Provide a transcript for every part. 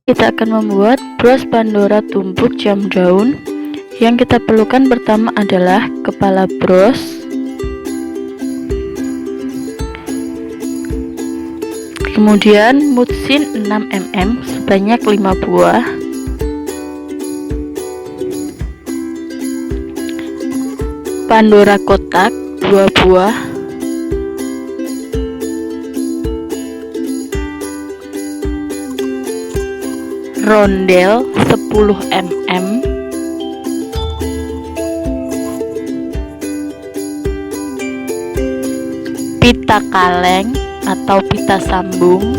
Kita akan membuat bros Pandora tumpuk jam daun. Yang kita perlukan pertama adalah kepala bros, kemudian mutsin 6 mm sebanyak 5 buah, Pandora kotak 2 buah, Rondel 10 mm, Pita kaleng atau pita sambung,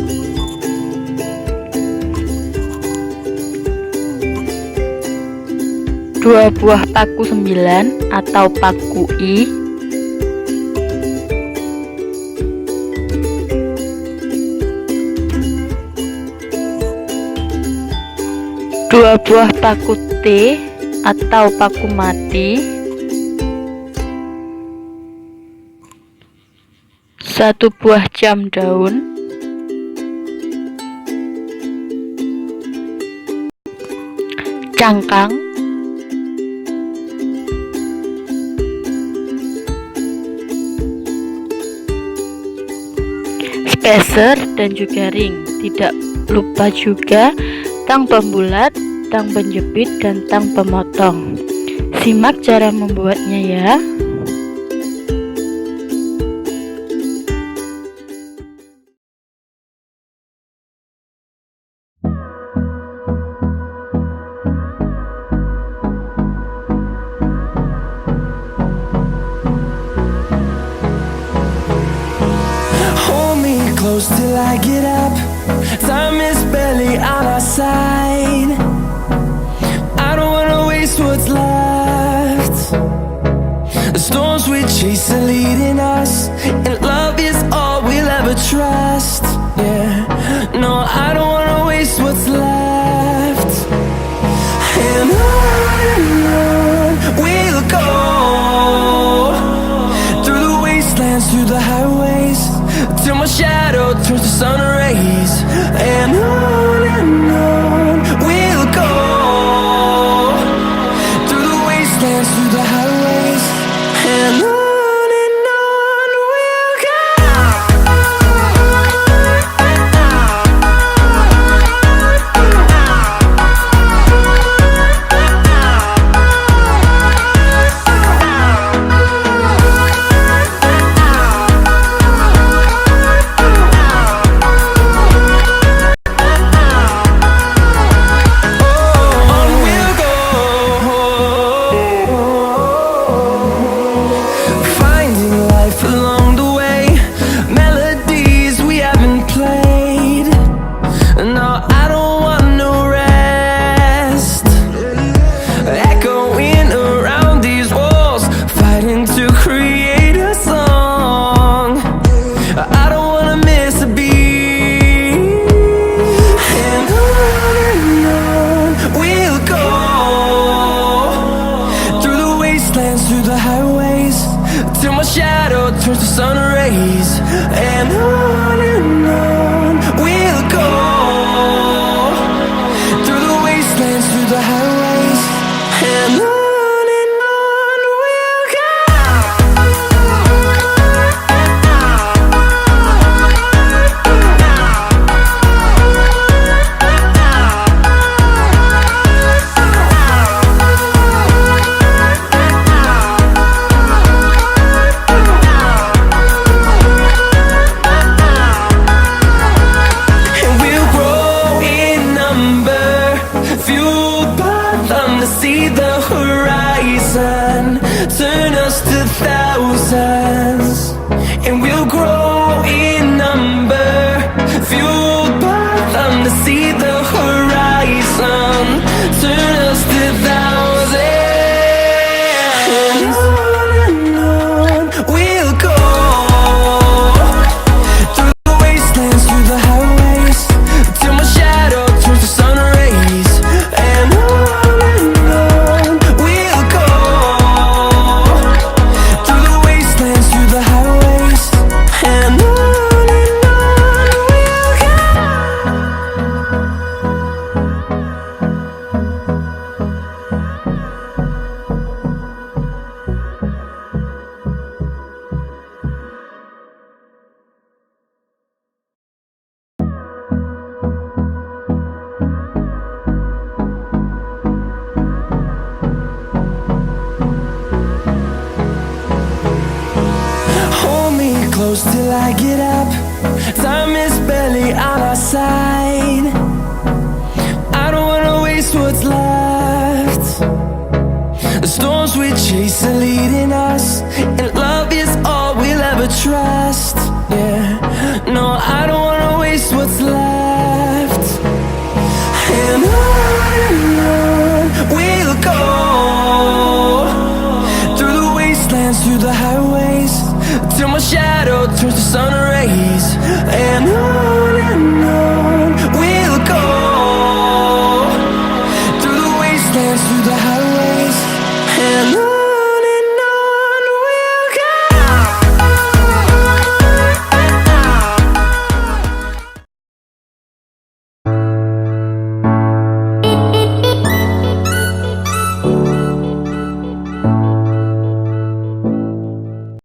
dua buah paku 9 atau paku I, dua buah paku T atau paku mati, satu buah jam daun, cangkang, spacer dan juga ring. Tidak lupa juga tang pembulat, tang penjepit, dan tang pemotong. Simak cara membuatnya ya. Hold me close till I get up. Time is barely on our side. I don't wanna waste what's left. The storms we chase are leading us, and love is all we'll ever trust. Yeah, no, I don't wanna waste what's left. And on we'll go, through the wastelands, through the highways, till my shadow turns to sun rays. And on we'll go, through the wastelands, through the highways, and on we'll go. Through the highways, till my shadow turns to sun rays. And on we'll go, through the wastelands, through the highways, and on we'll go. See the horizon, turn us to thousands, and we'll grow in number, fueled by them to see the horizon, turn us to thousands. And close till I get up. Time is barely on our side. I don't wanna waste what's left. The storms we chase are leading us, and love is all we'll ever trust. Yeah, no, I don't wanna waste what's left. And